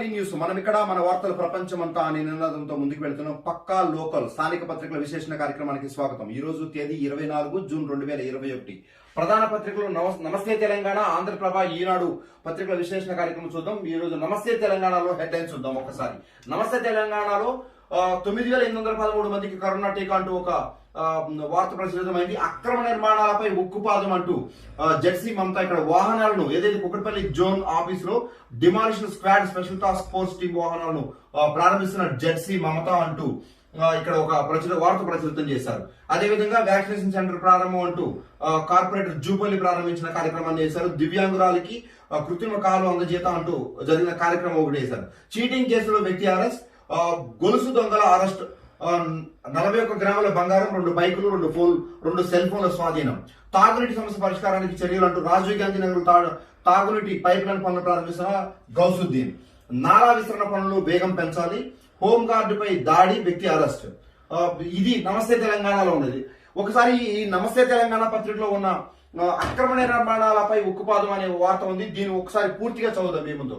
Kukatpally news. మనం ఇక్కడ మన వార్తల ప్రపంచమంతా అనే నినాదంతో ముందుకు వెళ్తున్నాం. పక్కా లోకల్ స్థానిక పత్రికల విశ్లేషణ కార్యక్రమానికి స్వాగతం. ఈ రోజు తేదీ 24 జూన్ 2021. ప్రధాన పత్రికలు నమస్తే తెలంగాణ, ఆంధ్రప్రభ, ఈనాడు పత్రికల విశ్లేషణ కార్యక్రమం చూద్దాం. ఈ రోజు నమస్తే తెలంగాణలో హెడ్లైన్స్ చూద్దాం. ఒకసారి నమస్తే తెలంగాణలో 9813 మందికి కరోనా టీకా అంటూ ఒక వార్త ప్రచురితమైంది. అక్రమ నిర్మాణాలపై ఉక్కుపాదం అంటూ జెడ్సీ మమత ఇక్కడ వాహనాలను ఏదైతే కుకట్పల్లి జోన్ ఆఫీస్ లో demolition squad special task force team వాహనాలను ప్రారంభిస్తున్న జెడ్సీ మమత అంటూ ఇక్కడ ఒక వార్త ప్రచురితం చేశారు. అదేవిధంగా వ్యాక్సినేషన్ సెంటర్ ప్రారంభం అంటూ కార్పొరేటర్ జూపల్లి ప్రారంభించిన కార్యక్రమాన్ని చేశారు. దివ్యాంగురాలకి కృత్రిమ కాలు అందజేత అంటూ జరిగిన కార్యక్రమం ఒకటి చేశారు. చీటింగ్ కేసులో వ్యక్తి అరెస్ట్, గొలుసు దొంగల అరెస్ట్, 41 గ్రాముల బంగారం, 2 బైకులు, 2 సెల్ ఫోన్ల స్వాధీనం. తాగునీటి సమస్య పరిష్కారానికి చర్యలు అంటూ రాజీవ్ గాంధీ నగర్ తాగునీటి పైప్ లైన్ పనులు ప్రారంభిస్తున్న గౌసుద్దీన్. నాలా విస్తరణ పనులు వేగం పెంచాలి, హోంగార్డుపై దాడి, వ్యక్తి అరెస్ట్. ఇది నమస్తే తెలంగాణలో ఉన్నది. ఒకసారి ఈ నమస్తే తెలంగాణ పత్రికలో ఉన్న అక్రమ నిర్మాణాలపై ఉక్కుపాదం అనే వార్త ఉంది. దీన్ని ఒకసారి పూర్తిగా చదువుదాం మీ ముందు.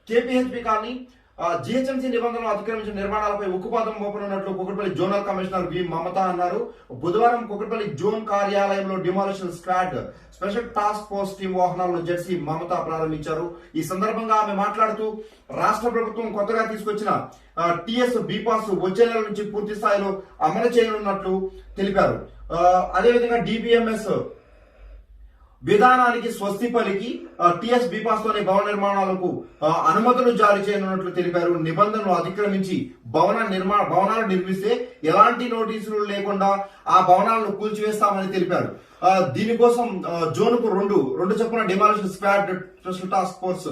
కేపీహెచ్పీ కాలనీ జిహెచ్ఎంసీ నిబంధనలు అతిక్రమించిన నిర్మాణాలపై ఉక్కుపాదం మోపనున్నట్లు కుకట్పల్లి జోనల్ కమిషనర్ వి మమత అన్నారు. బుధవారం కుకట్పల్లి జోన్ కార్యాలయంలో demolition squad special task force team వాహనాలను జెడ్సీ మమత ప్రారంభించారు. ఈ సందర్భంగా ఆమె మాట్లాడుతూ రాష్ట్ర ప్రభుత్వం కొత్తగా తీసుకొచ్చిన టిఎస్ బీపాస్ వచ్చే నెల నుంచి పూర్తి స్థాయిలో అమలు చేయనున్నట్లు తెలిపారు. అదేవిధంగా డిబిఎంఎస్ విధానానికి స్వస్తి పలికి టిఎస్ బీపాస్ లోని భవన నిర్మాణాలకు అనుమతులు జారీ చేయనున్నట్లు తెలిపారు. నిబంధనలు అతిక్రమించి భవనాలు నిర్మిస్తే ఎలాంటి నోటీసులు లేకుండా ఆ భవనాలను కూల్చివేస్తామని తెలిపారు. దీనికోసం జోన్కు రెండు చొప్పున demolition squad special task force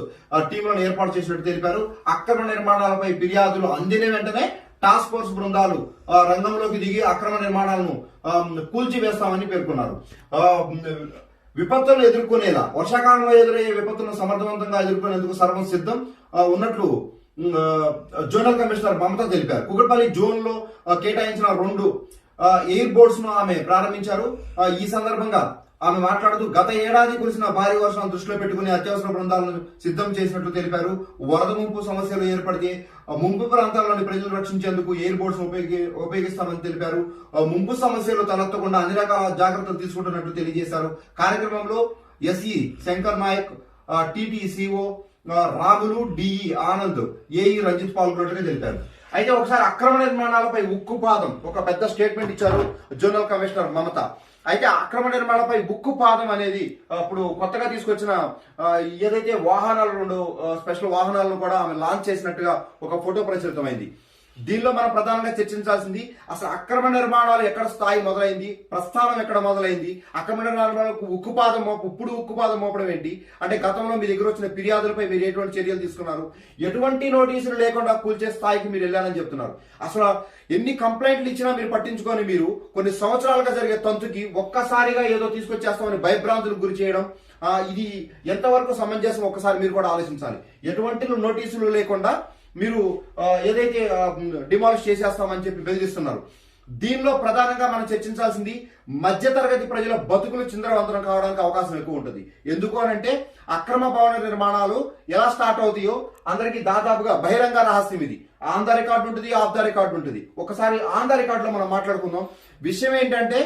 టీంలను ఏర్పాటు చేసినట్టు తెలిపారు. అక్రమ నిర్మాణాలపై ఫిర్యాదులు అందిన వెంటనే టాస్క్ ఫోర్స్ బృందాలు రంగంలోకి దిగి అక్రమ నిర్మాణాలను కూల్చివేస్తామని పేర్కొన్నారు. విపత్తులను ఎదుర్కొనేలా వర్షాకాలంలో ఎదురయ్యే విపత్తులను సమర్థవంతంగా ఎదుర్కొనేందుకు సర్వం సిద్ధం ఉన్నట్లు జోనల్ కమిషనర్ మమత తెలిపారు. కుకట్పల్లి జోన్ లో కేటాయించిన 2 ఎయిర్ బోర్డ్స్ ను ఆమె ప్రారంభించారు. ఈ సందర్భంగా ఆమె మాట్లాడుతూ గత ఏడాది కురిసిన భారీ వర్షాలను దృష్టిలో పెట్టుకుని అత్యవసర బృందాలను సిద్ధం చేసినట్లు తెలిపారు. వరద ముంపు సమస్యలు ఏర్పడితే ముంపు ప్రాంతాల్లోని ప్రజలు రక్షించేందుకు ఎయిర్ బోర్డ్స్ ఉపయోగిస్తామని తెలిపారు. ముంపు సమస్యలు తలెత్తకుండా అన్ని రకాల జాగ్రత్తలు తీసుకుంటున్నట్లు తెలియజేశారు. కార్యక్రమంలో SE Shankar Nayak, TTCO Ramulu, DE Anand, AE Ranjith పాల్గొన్నట్టుగా తెలిపారు. అయితే ఒకసారి అక్రమ నిర్మాణాలపై ఉక్కుపాదం ఒక పెద్ద స్టేట్మెంట్ ఇచ్చారు జోనల్ కమిషనర్ మమత. అయితే అక్రమ నిర్మాణాలపై ఉక్కుపాదం అనేది ఇప్పుడు కొత్తగా తీసుకొచ్చిన ఏదైతే వాహనాలు 2 స్పెషల్ వాహనాలను కూడా ఆమె లాంచ్ చేసినట్టుగా ఒక ఫోటో ప్రచురితమైంది. దీనిలో మనం ప్రధానంగా చర్చించాల్సింది అసలు అక్రమ నిర్మాణాలు ఎక్కడ స్థాయి మొదలైంది, ప్రస్థానం ఎక్కడ మొదలైంది, అక్రమ నిర్మాణాలకు ఇప్పుడు ఉక్కుపాదం మోపడం ఏంటి, అంటే గతంలో మీ దగ్గర వచ్చిన ఫిర్యాదులపై మీరు ఎటువంటి చర్యలు తీసుకున్నారు, ఎటువంటి నోటీసులు లేకుండా కూల్చే స్థాయికి మీరు వెళ్ళారని చెప్తున్నారు. అసలు ఎన్ని కంప్లైంట్లు ఇచ్చినా మీరు పట్టించుకొని మీరు కొన్ని సంవత్సరాలుగా జరిగే తంతుకి ఒక్కసారిగా ఏదో తీసుకొచ్చేస్తామని భయభ్రాంతులకు గురి చేయడం, ఇది ఎంతవరకు సమంజసం ఒక్కసారి మీరు కూడా ఆలోచించాలి. ఎటువంటి నోటీసులు లేకుండా మీరు ఏదైతే డిమాలిష్ చేసేస్తామని చెప్పి బెదిరిస్తున్నారు. దీనిలో ప్రధానంగా మనం చర్చించాల్సింది మధ్యతరగతి ప్రజల బతుకులు చిందరవంతరం కావడానికి అవకాశం ఎక్కువ ఉంటుంది. ఎందుకు అనంటే అక్రమ భవన నిర్మాణాలు ఎలా స్టార్ట్ అవుతాయో అందరికీ దాదాపుగా బహిరంగ రహస్యం. ఇది ఆన్ ద రికార్డు ఉంటుంది, ఆఫ్ ద రికార్డు ఉంటుంది. ఒకసారి ఆన్ ద రికార్డులో మనం మాట్లాడుకుందాం. విషయం ఏంటంటే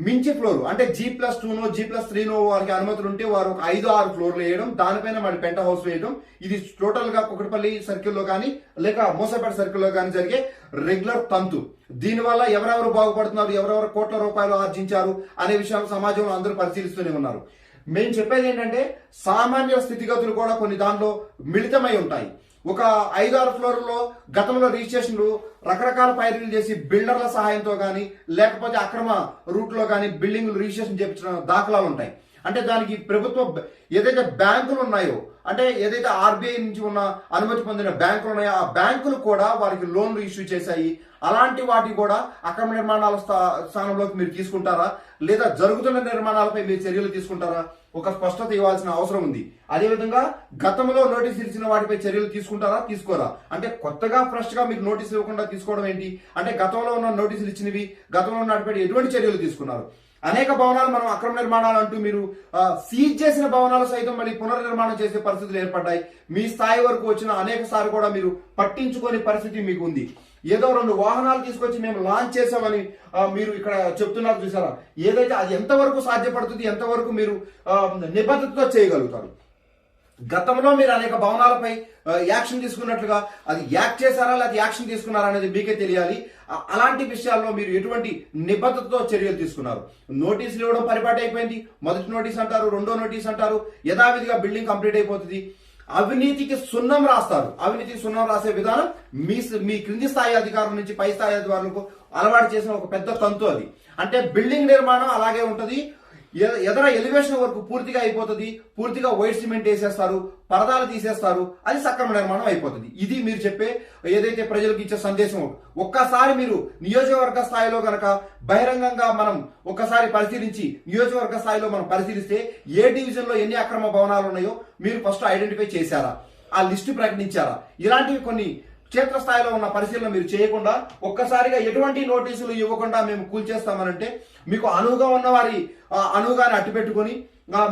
మించి ఫ్లోర్ అంటే G+2నో G+3నో వారికి అనుమతులు ఉంటే వారు ఒక 5-6 ఫ్లోర్లు వేయడం, దానిపైన మళ్ళీ పెంట్ హౌస్ వేయడం. ఇది టోటల్ గా కుకట్పల్లి సర్కిల్లో కానీ లేక మోసపేట సర్కిల్లో కానీ జరిగే రెగ్యులర్ తంతు. దీనివల్ల ఎవరెవరు బాగుపడుతున్నారు, ఎవరెవరు కోట్ల రూపాయలు ఆర్జించారు అనే విషయాలు సమాజంలో అందరూ పరిశీలిస్తూనే ఉన్నారు. మేము చెప్పేది ఏంటంటే సామాన్య స్థితిగతులు కూడా కొన్ని దాంట్లో మిళితమై ఉంటాయి. ఒక 5-6 ఫ్లోర్లో గతంలో రిజిస్ట్రేషన్లు రకరకాల పైరులు చేసి బిల్డర్ల సహాయంతో కానీ లేకపోతే అక్రమ రూట్లో కానీ బిల్డింగ్లు రిజిస్ట్రేషన్ చేయించిన దాఖలాలు ఉంటాయి. అంటే దానికి ప్రభుత్వం ఏదైతే బ్యాంకులు ఉన్నాయో, అంటే ఏదైతే ఆర్బీఐ నుంచి ఉన్న అనుమతి పొందిన బ్యాంకులు ఉన్నాయో ఆ బ్యాంకులు కూడా వారికి లోన్లు ఇష్యూ చేశాయి. అలాంటి వాటి కూడా అక్రమ నిర్మాణాల స్థానంలోకి మీరు తీసుకుంటారా, లేదా జరుగుతున్న నిర్మాణాలపై మీరు చర్యలు తీసుకుంటారా? ఒక స్పష్టత ఇవ్వాల్సిన అవసరం ఉంది. అదేవిధంగా గతంలో నోటీసులు ఇచ్చిన వాటిపై చర్యలు తీసుకుంటారా, తీసుకోరా? అంటే కొత్తగా ఫ్రెష్ గా మీకు నోటీసులు ఇవ్వకుండా తీసుకోవడం ఏంటి? అంటే గతంలో ఉన్న నోటీసులు ఇచ్చినవి, గతంలో ఉన్న వాటిపై ఎటువంటి చర్యలు తీసుకున్నారు? అనేక భవనాలు మనం అక్రమ నిర్మాణాలు అంటూ మీరు సీజ్ చేసిన భవనాలు సైతం మళ్ళీ పునర్నిర్మాణం చేసే పరిస్థితులు ఏర్పడ్డాయి. మీ స్థాయి వరకు వచ్చిన అనేక సార్లు కూడా మీరు పట్టించుకోని పరిస్థితి మీకు ఉంది. ఏదో 2 వాహనాలు తీసుకొచ్చి మేము లాంచ్ చేసామని మీరు ఇక్కడ చెప్తున్నారు చూసారా? ఏదైతే అది ఎంతవరకు సాధ్యపడుతుంది, ఎంతవరకు మీరు నిబద్ధతతో చేయగలుగుతారు? గతంలో మీరు అనేక భవనాలపై యాక్షన్ తీసుకున్నట్లుగా అది యాక్ట్ చేశారా లేదా యాక్షన్ తీసుకున్నారా అనేది మీకే తెలియాలి. అలాంటి విషయాల్లో మీరు ఎటువంటి నిబద్ధతతో చర్యలు తీసుకున్నారు? నోటీసులు ఇవ్వడం పరిపాటి అయిపోయింది. మొదటి నోటీస్ అంటారు, రెండో నోటీస్ అంటారు, యథావిధిగా బిల్డింగ్ కంప్లీట్ అయిపోతుంది. అవినీతికి సున్నం రాస్తారు. అవినీతికి సున్నం రాసే విధానం మీ క్రింది స్థాయి అధికారుల నుంచి పై స్థాయి అధికారులకు అలవాటు చేసిన ఒక పెద్ద తంతు అది. అంటే బిల్డింగ్ నిర్మాణం అలాగే ఉంటది, ఎదర ఎలివేషన్ వరకు పూర్తిగా అయిపోతుంది, పూర్తిగా వైట్ సిమెంట్ వేసేస్తారు, పరదాలు తీసేస్తారు, అది సక్రమ నిర్మాణం అయిపోతుంది. ఇది మీరు చెప్పే ఏదైతే ప్రజలకు ఇచ్చే సందేశం. ఒక్కసారి మీరు నియోజకవర్గ స్థాయిలో కనుక బహిరంగంగా మనం ఒక్కసారి పరిశీలించి నియోజకవర్గ స్థాయిలో మనం పరిశీలిస్తే ఏ డివిజన్ లో ఎన్ని అక్రమ భవనాలు ఉన్నాయో మీరు ఫస్ట్ ఐడెంటిఫై చేశారా, ఆ లిస్టు ప్రకటించారా? ఇలాంటివి కొన్ని క్షేత్రస్థాయిలో ఉన్న పరిశీలన మీరు చేయకుండా ఒక్కసారిగా ఎటువంటి నోటీసులు ఇవ్వకుండా మేము కూల్చేస్తామనంటే మీకు అనువుగా ఉన్న వారి అనువుగానే అట్టిపెట్టుకొని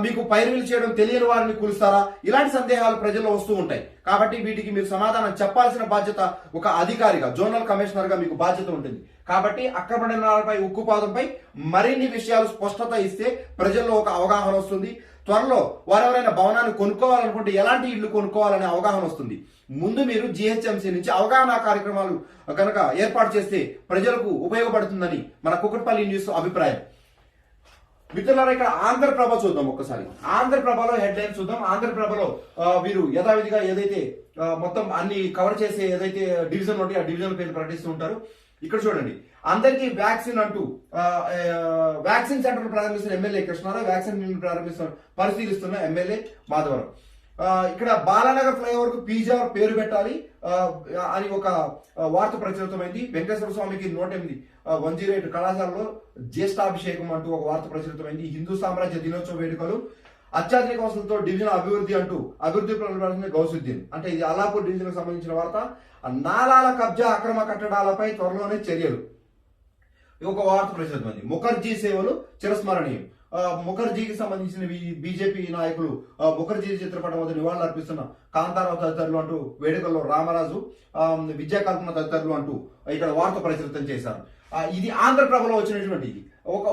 మీకు పైరువీలు చేయడం తెలియని వారిని కూలుస్తారా? ఇలాంటి సందేహాలు ప్రజల్లో వస్తూ ఉంటాయి. కాబట్టి వీటికి మీరు సమాధానం చెప్పాల్సిన బాధ్యత ఒక అధికారిగా, జోనల్ కమిషనర్ గా మీకు బాధ్యత ఉంటుంది. కాబట్టి అక్రమ నిర్మాణాలపై, ఉక్కుపాదంపై మరిన్ని విషయాలు స్పష్టత ఇస్తే ప్రజల్లో ఒక అవగాహన వస్తుంది. త్వరలో వారెవరైనా భవనాన్ని కొనుక్కోవాలనుకుంటే ఎలాంటి ఇళ్లు కొనుక్కోవాలనే అవగాహన వస్తుంది. ముందు మీరు జిహెచ్ఎంసీ నుంచి అవగాహన కార్యక్రమాలు కనుక ఏర్పాటు చేస్తే ప్రజలకు ఉపయోగపడుతుందని మన కుకట్పల్లి న్యూస్ అభిప్రాయం. మిత్రులారా, ఇక్కడ ఆంధ్రప్రభ చూద్దాం ఒక్కసారి. ఆంధ్రప్రభలో హెడ్ లైన్ చూద్దాం. ఆంధ్రప్రభలో వీరు యథావిధిగా ఏదైతే మొత్తం అన్ని కవర్ చేసే ఏదైతే డివిజన్ ఉంటే ఆ డివిజన్ పేరు ప్రకటిస్తూ ఉంటారు. ఇక్కడ చూడండి, అందరికీ వ్యాక్సిన్ అంటూ వ్యాక్సిన్ సెంటర్ ప్రారంభిస్తున్న ఎమ్మెల్యే కృష్ణారావు, వ్యాక్సిన్ పరిశీలిస్తున్న ఎమ్మెల్యే మాధవరం. ఇక్కడ బాలానగర్ ఫ్లైఓవర్ కు పీజీఆర్ పేరు పెట్టాలి అని ఒక వార్త ప్రచురితమైంది. వెంకటేశ్వర స్వామికి 108 కళాశాలలో జ్యేష్ఠాభిషేకం అంటూ ఒక వార్త ప్రచురితమైంది. హిందూ సామ్రాజ్య దినోత్సవ వేడుకలు, అత్యాధునిక వసతులతో డివిజన్ అభివృద్ధి అంటూ అభివృద్ధి ప్రకటించిన గౌసుద్దీన్. అంటే ఇది అల్లాపూర్ డివిజన్ కు సంబంధించిన వార్త. నాలాల కబ్జా, అక్రమ కట్టడాలపై త్వరలోనే చర్యలు, ఒక వార్త ప్రచురితమైంది. ముఖర్జీ సేవలు చిరస్మరణీయం. ముఖర్జీకి సంబంధించిన బీజేపీ నాయకులు ముఖర్జీ చిత్రపటం వద్ద నివాళులు అర్పిస్తున్న కాంతారావు తదితరులు అంటూ వేడుకల్లో రామరాజు, విద్యాకల్పన తదితరులు అంటూ ఇక్కడ వార్త ప్రచురితం చేశారు. ఇది ఆంధ్రప్రభలో వచ్చినటువంటి ఇది.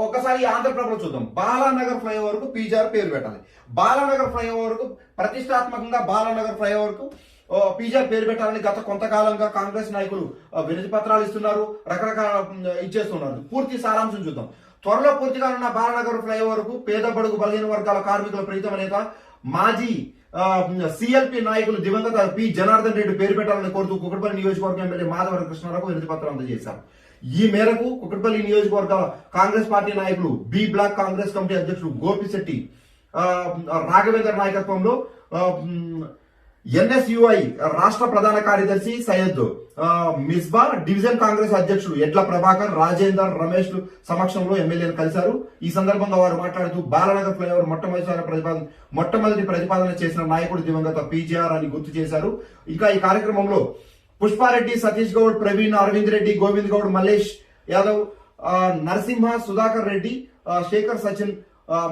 ఒకసారి ఆంధ్రప్రభలో చూద్దాం. బాలానగర్ ఫ్లైఓవర్ కు పీజీఆర్ పేరు పెట్టాలి. బాలానగర్ ఫ్లైఓవర్ కు ప్రతిష్టాత్మకంగా బాలానగర్ ఫ్లైఓవర్ కు పీజీఆర్ పేరు పెట్టాలని గత కొంతకాలంగా కాంగ్రెస్ నాయకులు వినతి పత్రాలు ఇస్తున్నారు, రకరకాల ఇచ్చేస్తున్నారు. పూర్తి సారాంశం చూద్దాం. త్వరలో పూర్తిగా ఉన్న బాలానగర్ ఫ్లైఓవర్ కు పేద బడుగు బలహీన వర్గాల కార్మికుల ప్రీతమ నేత మాజీ సిఎల్పి నాయకులు దివంగత పి జనార్దన్ రెడ్డి పేరు పెట్టాలని కోరుతూ కుకట్పల్లి నియోజకవర్గం ఎమ్మెల్యే మాధవరం కృష్ణారావు వినతి పత్రం అందజేశారు. ఈ మేరకు కుకట్పల్లి నియోజకవర్గ కాంగ్రెస్ పార్టీ నాయకులు బి బ్లాక్ కాంగ్రెస్ కమిటీ అధ్యక్షుడు గోపిశెట్టి రాఘవేందర్ నాయకత్వంలో ఎన్ఎస్యుఐ రాష్ట్ర ప్రధాన కార్యదర్శి సయ్యద్ మిస్బా, డివిజన్ కాంగ్రెస్ అధ్యక్షుడు ఎడ్ల ప్రభాకర్, రాజేందర్, రమేష్ సమక్షంలో ఎమ్మెల్యేలు కలిశారు. ఈ సందర్భంగా వారు మాట్లాడుతూ బాలానగర్ ఫ్లైఓవర్ మొట్టమొదటి ప్రతిపాదన చేసిన నాయకుడు దివంగత పీజీఆర్ అని గుర్తు చేశారు. ఇంకా ఈ కార్యక్రమంలో పుష్పారెడ్డి, సతీష్ గౌడ్, ప్రవీణ్, అరవింద్ రెడ్డి, గోవింద్ గౌడ్, మల్లేష్ యాదవ్, నరసింహ, సుధాకర్ రెడ్డి, శేఖర్ సచిన్,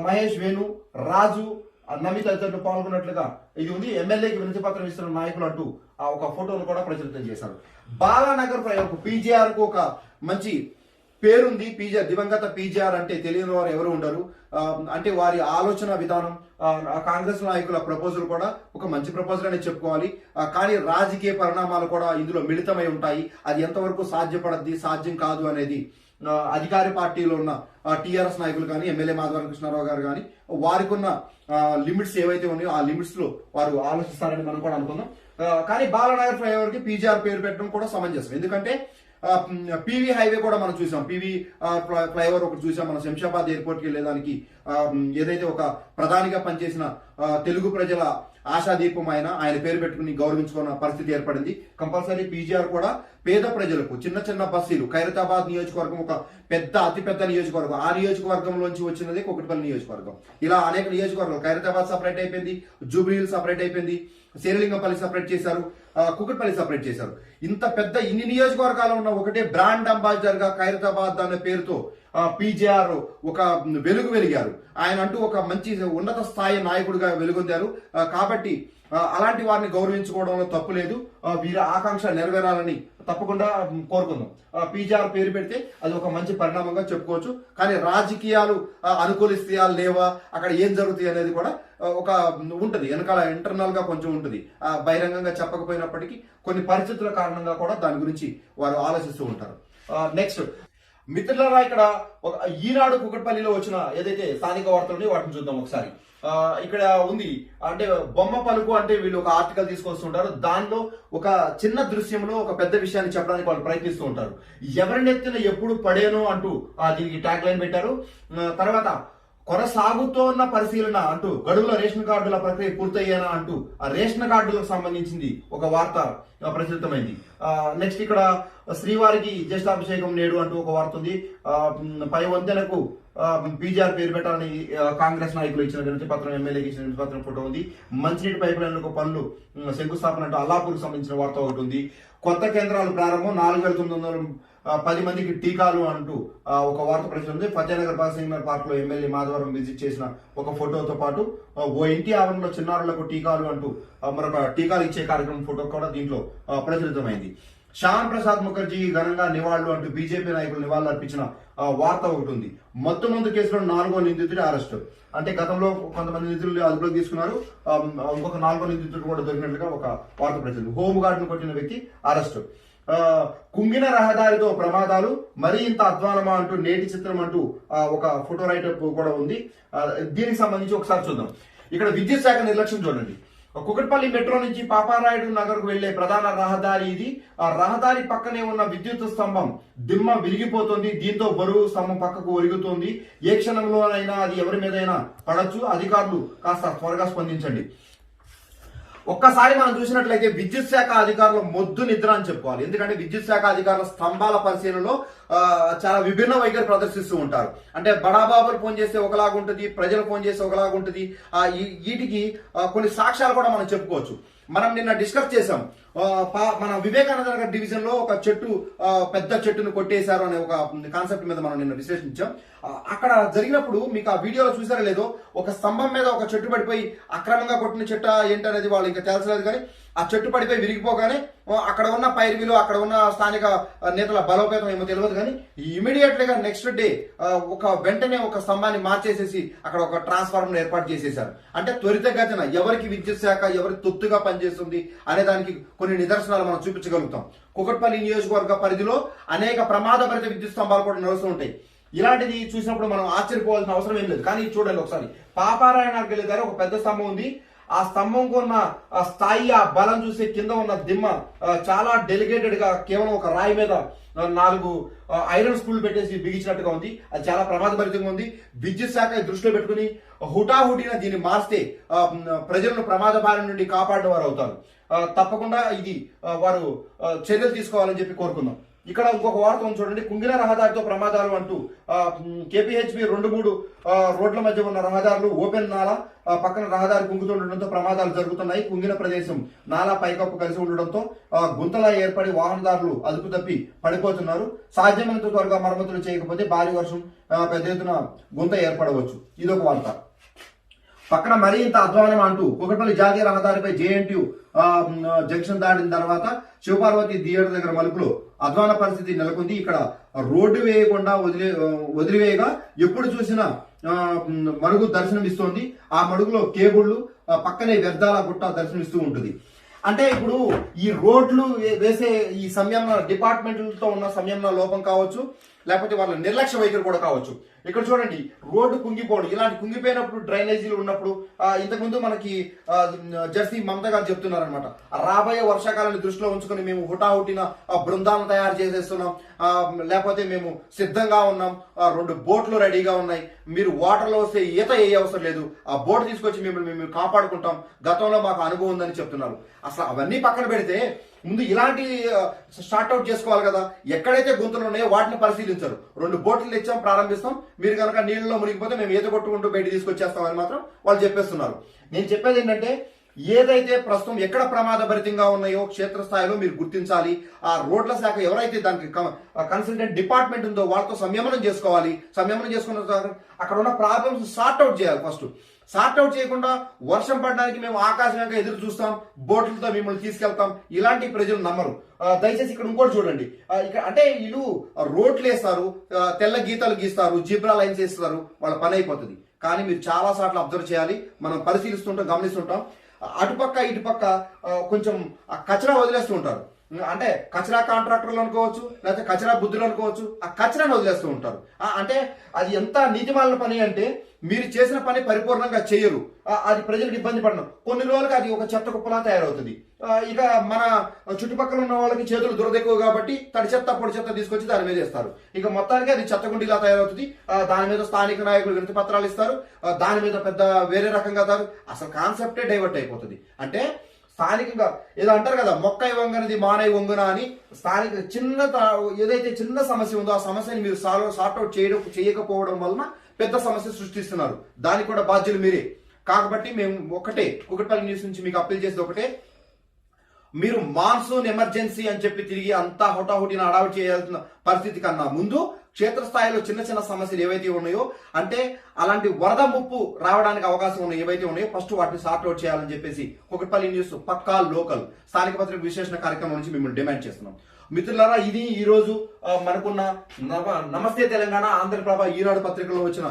మహేష్ వేణు, రాజు, నమిత తదితరులు పాల్గొన్నట్లుగా ఇది ఉంది. ఎమ్మెల్యేకి వినతి పత్రం ఇస్తున్న నాయకులు అంటూ ఒక ఫోటోను కూడా ప్రచురితం చేశారు. బాలానగర్ ఫ్లైఓవర్ కు పీజీఆర్ కు ఒక మంచి పేరుంది. పీజీఆర్, దివంగత పీజీఆర్ అంటే తెలియని వారు ఎవరు ఉండరు. అంటే వారి ఆలోచన విధానం, కాంగ్రెస్ నాయకుల ప్రపోజల్ కూడా ఒక మంచి ప్రపోజల్ అనే చెప్పుకోవాలి. కానీ రాజకీయ పరిణామాలు కూడా ఇందులో మిళితమై ఉంటాయి. అది ఎంతవరకు సాధ్యపడద్ది, సాధ్యం కాదు అనేది అధికార పార్టీలో ఉన్న టీఆర్ఎస్ నాయకులు కానీ, ఎమ్మెల్యే మాధవరం కృష్ణారావు గారు కానీ వారికి ఉన్న లిమిట్స్ ఏవైతే ఉన్నాయో ఆ లిమిట్స్ లో వారు ఆలోచిస్తారని మనం కూడా అనుకుందాం. కానీ బాలానగర్ ఫ్లైఓవర్ కి పీజీఆర్ పేరు పెట్టడం కూడా సమంజసం. ఎందుకంటే పీవీ హైవే కూడా మనం చూసాం, పీవీ ఫ్లైఓవర్ ఒకటి చూసాం మనం శంషాబాద్ ఎయిర్పోర్ట్ కి వెళ్ళేదానికి. ఏదైతే ఒక ప్రధానిగా పనిచేసిన తెలుగు ప్రజల ఆశాదీపం ఆయన పేరు పెట్టుకుని గౌరవించుకున్న పరిస్థితి ఏర్పడింది. కంపల్సరీ పీజీఆర్ కూడా పేద ప్రజలకు చిన్న చిన్న బస్సులు, ఖైరతాబాద్ నియోజకవర్గం ఒక అతిపెద్ద నియోజకవర్గం, ఆ నియోజకవర్గంలోంచి వచ్చినది కుకట్పల్లి నియోజకవర్గం. ఇలా అనేక నియోజకవర్గాలు, ఖైరతాబాద్ సపరేట్ అయిపోయింది, జూబ్లీహిల్స్ సపరేట్ అయిపోయింది, శేరిలింగంపల్లి సపరేట్ చేశారు, కుకట్పల్లి సపరేట్ చేశారు. ఇంత పెద్ద ఇన్ని నియోజకవర్గాలు ఉన్న ఒకటే బ్రాండ్ అంబాసిడర్ గా ఖైరతాబాద్ అనే పేరుతో పీజేఆర్ ఒక వెలిగారు. ఆయన అంటూ ఒక మంచి ఉన్నత స్థాయి నాయకుడిగా వెలుగొందారు. కాబట్టి అలాంటి వారిని గౌరవించుకోవడంలో తప్పు లేదు. వీరి ఆకాంక్ష నెరవేరాలని తప్పకుండా కోరుకుందాం. పీజేఆర్ పేరు పెడితే అది ఒక మంచి పరిణామంగా చెప్పుకోవచ్చు. కానీ రాజకీయాలు అనుకూలిస్తాయా లేవా, అక్కడ ఏం జరుగుతాయి అనేది కూడా ఒక ఉంటది, వెనకాల ఇంటర్నల్ గా కొంచెం ఉంటుంది. బహిరంగంగా చెప్పకపోయినప్పటికీ కొన్ని పరిస్థితుల కారణంగా కూడా దాని గురించి వారు ఆలోచిస్తూ ఉంటారు. నెక్స్ట్ మిత్రులారా, ఇక్కడ ఒక ఈనాడు కుకట్పల్లిలో వచ్చిన ఏదైతే స్థానిక వార్తలు వాటిని చూద్దాం ఒకసారి. ఇక్కడ ఉంది, అంటే బొమ్మ పలుకు అంటే వీళ్ళు ఒక ఆర్టికల్ తీసుకొస్తుంటారు. దానిలో ఒక చిన్న దృశ్యంలో ఒక పెద్ద విషయాన్ని చెప్పడానికి వాళ్ళు ప్రయత్నిస్తూ ఉంటారు. ఎవరినెత్తిన ఎప్పుడు పడేను అంటూ దీనికి ట్యాగ్ లైన్ పెట్టారు. తర్వాత కొనసాగుతోన్న పరిశీలన అంటూ, గడువుల రేషన్ కార్డుల ప్రక్రియ పూర్తయ్యేనా అంటూ ఆ రేషన్ కార్డులకు సంబంధించింది ఒక వార్త ప్రచురితమైంది. నెక్స్ట్ ఇక్కడ శ్రీవారికి జ్యేష్ఠాభిషేకం నేడు అంటూ ఒక వార్త ఉంది. పై వంతెనకు పీజీఆర్ పేరు పెట్టాలని కాంగ్రెస్ నాయకులు ఇచ్చిన వినతి పత్రం, ఎమ్మెల్యేకి ఇచ్చిన వినతి పత్రం ఫోటో ఉంది. మంచినీటి పైప్ లైన్లకు పనులు శంకుస్థాపన అంటూ అల్లాపూర్కి సంబంధించిన వార్త ఒకటి ఉంది. కొత్త కేంద్రాలు ప్రారంభం, 4,910 మందికి టీకాలు అంటూ ఒక వార్త ప్రచురింది. ఫతేనగర్ బాలసింగ్ పార్క్ లో ఎమ్మెల్యే మాధవరం విజిట్ చేసిన ఒక ఫోటోతో పాటు ఓ ఇంటి ఆవరణలో చిన్నారులకు టీకాలు అంటూ మరొక టీకాలు ఇచ్చే కార్యక్రమం ఫోటో కూడా దీంట్లో ప్రచురితమైంది. శ్యామ్ ప్రసాద్ ముఖర్జీ ఘనంగా నివాళులు అంటూ బీజేపీ నాయకులు నివాళులు అర్పించిన వార్త ఒకటి ఉంది. మత్తు కేసులో 4వ నిందితుడి అరెస్ట్. అంటే గతంలో కొంతమంది నిధులు అదుపులోకి తీసుకున్నారు, ఇంకొక 4వ నిందితుడు కూడా దొరికినట్లుగా ఒక వార్త ప్రచురింది. హోంగార్డును కొట్టిన వ్యక్తి అరెస్ట్. కుంగిన రహదారితో ప్రమాదాలు, మరీ ఇంత అధ్వానమా అంటూ నేటి చిత్రం అంటూ ఒక ఫోటో రైటప్ కూడా ఉంది. దీనికి సంబంధించి ఒకసారి చూద్దాం. ఇక్కడ విద్యుత్ శాఖ నిర్లక్ష్యం చూడండి. కుకట్పల్లి మెట్రో నుంచి పాపారాయుడు నగర్ కు వెళ్లే ప్రధాన రహదారి ఇది. ఆ రహదారి పక్కనే ఉన్న విద్యుత్ స్తంభం దిమ్మ విరిగిపోతుంది. దీంతో బరువు స్తంభం పక్కకు ఒరుగుతోంది. ఏ క్షణంలోనైనా అది ఎవరి మీదైనా పడచ్చు. అధికారులు కాస్త త్వరగా స్పందించండి. ఒక్కసారి మనం చూసినట్లయితే విద్యుత్ శాఖ అధికారులు మొద్దు నిద్ర అని చెప్పుకోవాలి. ఎందుకంటే విద్యుత్ శాఖ అధికారుల స్తంభాల పరిశీలనలో చాలా విభిన్న వైఖరి ప్రదర్శిస్తూ ఉంటారు. అంటే బడాబాబులు ఫోన్ చేస్తే ఒకలాగా ఉంటుంది, ప్రజలు ఫోన్ చేస్తే ఒకలాగా ఉంటుంది. వీటికి కొన్ని సాక్ష్యాలు కూడా మనం చెప్పుకోవచ్చు. మనం నిన్న డిస్కస్ చేసాం, మన వివేకానంద నగర్ డివిజన్ లో ఒక చెట్టు, పెద్ద చెట్టును కొట్టేశారు అనే ఒక కాన్సెప్ట్ మీద మనం నిన్న విశ్లేషించాం. అక్కడ జరిగినప్పుడు మీకు ఆ వీడియోలో చూసారో లేదో, ఒక స్తంభం మీద ఒక చెట్టు పడిపోయి అక్రమంగా కొట్టిన చెట్ట ఏంటనేది వాళ్ళు ఇంకా తెలుసలేదు. కానీ ఆ చెట్టు పడిపోయి విరిగిపోగానే అక్కడ ఉన్న పైర్వీలు, అక్కడ ఉన్న స్థానిక నేతల బలోపేతం ఏమో తెలియదు, కానీ ఇమీడియట్లీ గా నెక్స్ట్ డే వెంటనే ఒక స్తంభాన్ని మార్చేసేసి అక్కడ ఒక ట్రాన్స్ఫార్మర్ ఏర్పాటు చేసేశారు. అంటే త్వరితగతిన ఎవరికి విద్యుత్ శాఖ ఎవరికి తొత్తుగా పనిచేస్తుంది అనే దానికి కొన్ని నిదర్శనాలు మనం చూపించగలుగుతాం. కుకట్పల్లి నియోజకవర్గ పరిధిలో అనేక ప్రమాదభరిత విద్యుత్ స్తంభాలు కూడా నడుస్తూ ఉంటాయి. ఇలాంటిది చూసినప్పుడు మనం ఆశ్చర్యపోవాల్సిన అవసరం ఏం లేదు. కానీ చూడండి ఒకసారి, పాపారాయణకి వెళ్ళేదారు ఒక పెద్ద స్తంభం ఉంది. ఆ స్తంభంకు ఉన్న స్థాయి, ఆ బలం చూసి కింద ఉన్న దిమ్మ చాలా డెలికేటెడ్ గా కేవలం ఒక రాయి మీద 4 ఐరన్ స్క్రూలు పెట్టేసి బిగించినట్టుగా ఉంది. అది చాలా ప్రమాదభరితంగా ఉంది. విద్యుత్ శాఖ దృష్టిలో పెట్టుకుని హుటాహుటిన దీన్ని మార్స్తే ప్రజలను ప్రమాద బారి నుండి కాపాడిన వారు అవుతారు. తప్పకుండా ఇది వారు చర్యలు తీసుకోవాలని చెప్పి కోరుకుందాం. ఇక్కడ ఇంకొక వార్త ఉంది చూడండి. కుంగిన రహదారితో ప్రమాదాలు అంటూ కేపీహెచ్బి 2-3 రోడ్ల మధ్య ఉన్న రహదారులు ఓపెన్ నాలా పక్కన రహదారి కుంగుతుండటంతో ప్రమాదాలు జరుగుతున్నాయి. కుంగిన ప్రదేశం నాలా పైకప్పు కలిసి ఉండడంతో గుంతలా ఏర్పడి వాహనదారులు అదుపు తప్పి పడిపోతున్నారు. సాధ్యమైనంత త్వరగా మరమ్మతులు చేయకపోతే భారీ వర్షం పెద్ద ఎత్తున గుంత ఏర్పడవచ్చు. ఇదొక వార్త. పక్కన మరీ ఇంత అధ్వానం అంటూ కుకట్పల్లి జాతీయ రహదారిపై జేఎన్టీయూ జంక్షన్ దాటిన తర్వాత శివపార్వతి థియేటర్ దగ్గర మలుపులో అధ్వాన పరిస్థితి నెలకొంది. ఇక్కడ రోడ్డు వేయకుండా వదిలివేయగా ఎప్పుడు చూసినా మడుగు దర్శనమిస్తోంది. ఆ మడుగులో కేబుళ్లు, పక్కనే వ్యర్థాల గుట్ట దర్శనమిస్తూ ఉంటుంది. అంటే ఇప్పుడు ఈ రోడ్లు వేసే ఈ సంయమన డిపార్ట్మెంట్లతో ఉన్న సంయమన లోపం కావచ్చు, లేకపోతే వాళ్ళ నిర్లక్ష్య వైఖరి కూడా కావచ్చు. ఇక్కడ చూడండి, రోడ్డు కుంగిపోవడం, ఇలాంటి కుంగిపోయినప్పుడు డ్రైనేజీలు ఉన్నప్పుడు ఇంతకుముందు మనకి జెర్సీ మమతా గారు చెప్తున్నారనమాట, రాబోయే వర్షాకాలాన్ని దృష్టిలో ఉంచుకొని మేము హుటాహుటిన బృందాలను తయారు చేసేస్తున్నాం, లేకపోతే మేము సిద్ధంగా ఉన్నాం, 2 బోట్లు రెడీగా ఉన్నాయి, మీరు వాటర్లో వస్తే ఈత ఏ అవసరం లేదు, ఆ బోట్ తీసుకొచ్చి మేము కాపాడుకుంటాం, గతంలో మాకు అనుభవం ఉందని చెప్తున్నారు. అసలు అవన్నీ పక్కన పెడితే ముందు ఇలాంటి స్టార్ట్అవుట్ చేసుకోవాలి కదా. ఎక్కడైతే గుంతలు ఉన్నాయో వాటిని పరిశీలించరు. 2 బోట్లు తెచ్చాం, ప్రారంభిస్తాం, మీరు కనుక నీళ్ళలో మునిగిపోతే మేము ఈత కొట్టుకుంటూ బయట తీసుకొచ్చేస్తామని మాత్రం వాళ్ళు చెప్పేస్తున్నారు. నేను చెప్పేది ఏంటంటే, ఏదైతే ప్రస్తుతం ఎక్కడ ప్రమాదభరితంగా ఉన్నాయో క్షేత్రస్థాయిలో మీరు గుర్తించాలి. ఆ రోడ్ల శాఖ ఎవరైతే దానికి కన్సల్టెంట్ డిపార్ట్మెంట్ ఉందో వాళ్ళతో సంయమనం చేసుకోవాలి. సంయమనం చేసుకున్న తర్వాత అక్కడ ఉన్న ప్రాబ్లమ్స్ సార్ట్అవుట్ చేయాలి. ఫస్ట్ సార్ట్అవుట్ చేయకుండా వర్షం పడడానికి మేము ఆకాశంగా ఎదురు చూస్తాం, బోట్లతో మిమ్మల్ని తీసుకెళ్తాం, ఇలాంటి ప్రజలు నమ్మరు. దయచేసి ఇక్కడ ఇంకోటి చూడండి, ఇక్కడ అంటే వీళ్ళు రోడ్లు వేస్తారు, తెల్ల గీతలు గీస్తారు, జీబ్రా లైన్స్ వేస్తారు, వాళ్ళ పని అయిపోతుంది. కానీ మీరు చాలా సార్లు అబ్జర్వ్ చేయాలి, మనం పరిశీలిస్తుంటాం, గమనిస్తుంటాం, అటుపక్క ఇటుపక్క కొంచెం కచరా వదిలేస్తూ ఉంటారు. అంటే కచరా కాంట్రాక్టర్లు అనుకోవచ్చు, లేకపోతే కచరా బుద్ధులు అనుకోవచ్చు, ఆ కచరాను వదిలేస్తూ ఉంటారు. అంటే అది ఎంత నీతిమాలిన పని అంటే, మీరు చేసిన పని పరిపూర్ణంగా చేయరు, అది ప్రజలకు ఇబ్బంది పడడం, కొన్ని రోజులకు అది ఒక చెత్త కుప్పలా తయారవుతుంది. ఇక మన చుట్టుపక్కల ఉన్న వాళ్ళకి చేతులు దురదెక్కువ కాబట్టి తడి చెత్త పొడి చెత్త తీసుకొచ్చి దాని మీద వేస్తారు. ఇక మొత్తానికి అది చెత్తగుండిలా తయారవుతుంది. దాని మీద స్థానిక నాయకులు వినతి పత్రాలు ఇస్తారు, దాని మీద పెద్ద వేరే రకంగా అసలు కాన్సెప్టే డైవర్ట్ అయిపోతుంది. అంటే స్థానికంగా ఏదో అంటారు కదా, మొక్క వంగనది మానై వంగున అని, స్థానిక ఏదైతే చిన్న సమస్య ఉందో ఆ సమస్యని మీరు సార్ట్అవుట్ చేయకపోవడం వలన పెద్ద సమస్య సృష్టిస్తున్నారు. దానికి కూడా బాధ్యులు మీరే. కాబట్టి మేము ఒకటే, కుకట్పల్లి న్యూస్ నుంచి మీకు అప్పీల్ చేసేది ఒకటే, మీరు మాన్సూన్ ఎమర్జెన్సీ అని చెప్పి తిరిగి అంతా హుటాహుటిన అడావిడి చేయాల్సిన పరిస్థితి కన్నా ముందు క్షేత్రస్థాయిలో చిన్న చిన్న సమస్యలు ఏవైతే ఉన్నాయో, అంటే అలాంటి వరద ముప్పు రావడానికి అవకాశం ఉన్నాయి ఏవైతే ఉన్నాయో, ఫస్ట్ వాటిని సార్ట్అవుట్ చేయాలని చెప్పేసి కుకట్పల్లి న్యూస్ పక్కా లోకల్ స్థానిక పత్రిక విశ్లేషణ కార్యక్రమం నుంచి మిమ్మల్ని డిమాండ్ చేస్తున్నాం. మిత్రులారా, ఇది ఈ రోజు మనకున్న నమస్తే తెలంగాణ, ఆంధ్రప్రభ, ఈనాడు పత్రికలో వచ్చిన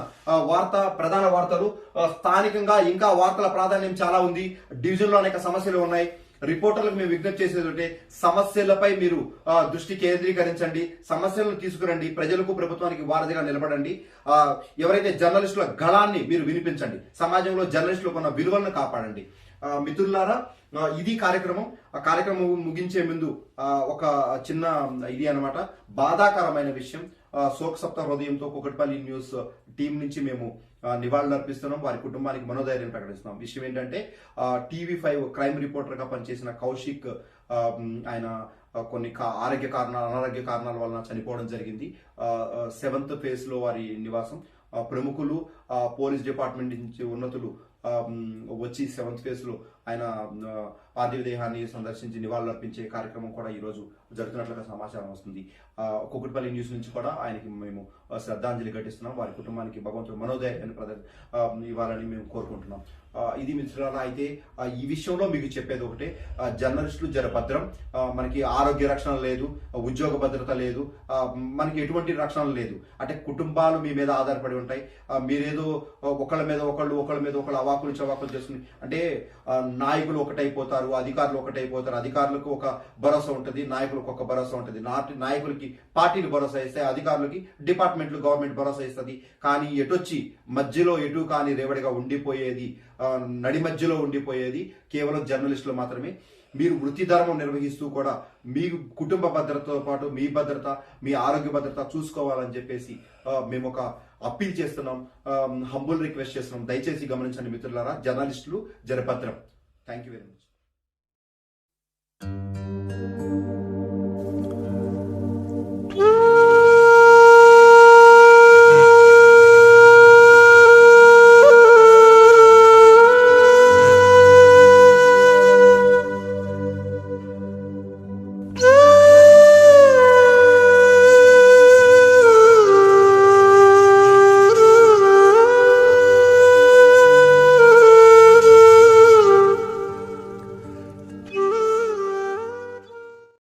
ప్రధాన వార్తలు. స్థానికంగా ఇంకా వార్తల ప్రాధాన్యం చాలా ఉంది. డివిజన్ లో అనేక సమస్యలు ఉన్నాయి. రిపోర్టర్లకు మేము విజ్ఞప్తి చేసేది అంటే, సమస్యలపై మీరు దృష్టి కేంద్రీకరించండి, సమస్యలను తీసుకురండి, ప్రజలకు ప్రభుత్వానికి వారధిగా నిలబడండి. ఎవరైతే జర్నలిస్టుల గళాన్ని మీరు వినిపించండి, సమాజంలో జర్నలిస్టులకు ఉన్న విలువలను కాపాడండి. మిత్రులారా, ఇది కార్యక్రమం. ఆ కార్యక్రమం ముగించే ముందు ఒక చిన్న ఇది అన్నమాట, బాధాకరమైన విషయం. శోక్ సప్త హృదయంతో కుకట్పల్లి న్యూస్ టీం నుంచి మేము నివాళులు అర్పిస్తున్నాం, వారి కుటుంబానికి మనోధైర్యం ప్రకటిస్తున్నాం. విషయం ఏంటంటే, TV5 క్రైమ్ రిపోర్టర్ గా పనిచేసిన కౌశిక్, ఆయన కొన్ని అనారోగ్య కారణాల వలన చనిపోవడం జరిగింది. 7th phase లో వారి నివాసం. ప్రముఖులు, పోలీస్ డిపార్ట్మెంట్ నుంచి ఉన్నతులు వచ్చి 7th phase లో ఆయన పార్థివ దేహాన్ని సందర్శించి నివాళులు అర్పించే కార్యక్రమం కూడా ఈ రోజు జరుగుతున్నట్లుగా సమాచారం వస్తుంది. కుకట్పల్లి న్యూస్ నుంచి కూడా ఆయనకి మేము శ్రద్ధాంజలి ఘటిస్తున్నాం. వారి కుటుంబానికి భగవంతుడు మనోధైర్యాన్ని ఇవ్వాలని మేము కోరుకుంటున్నాం. ఇది మిత్రులారా, అయితే ఈ విషయంలో మీకు చెప్పేది ఒకటే, జర్నలిస్టులు జరభద్రం. మనకి ఆరోగ్య రక్షణ లేదు, ఉద్యోగ భద్రత లేదు, మనకి ఎటువంటి రక్షణ లేదు. అంటే కుటుంబాలు మీ మీద ఆధారపడి ఉంటాయి. మీరేదో ఒకళ్ళ మీద ఒకళ్ళు అవాకులు చవాకులు చేసుకుని, అంటే నాయకులు ఒకటైపోతారు, అధికారులు ఒకటైపోతారు. అధికారులకు ఒక భరోసా ఉంటుంది, నాయకులకు ఒక భరోసా ఉంటుంది. నాయకులకి పార్టీలు భరోసా ఇస్తాయి, అధికారులకి డిపార్ట్మెంట్లు గవర్నమెంట్ భరోసా ఇస్తుంది. కానీ ఎటొచ్చి మధ్యలో ఎటు కాని రేవడిగా ఉండిపోయేది, నడి మధ్యలో ఉండిపోయేది కేవలం జర్నలిస్టులు మాత్రమే. మీరు వృత్తి ధర్మం నిర్వహిస్తూ కూడా మీ కుటుంబ భద్రతతో పాటు మీ భద్రత, మీ ఆరోగ్య భద్రత చూసుకోవాలని చెప్పేసి మేము ఒక అప్పీల్ చేస్తున్నాం, హంబుల్ రిక్వెస్ట్ చేస్తున్నాం. దయచేసి గమనించండి మిత్రులారా, జర్నలిస్టులు జరభద్రం. Thank you very much.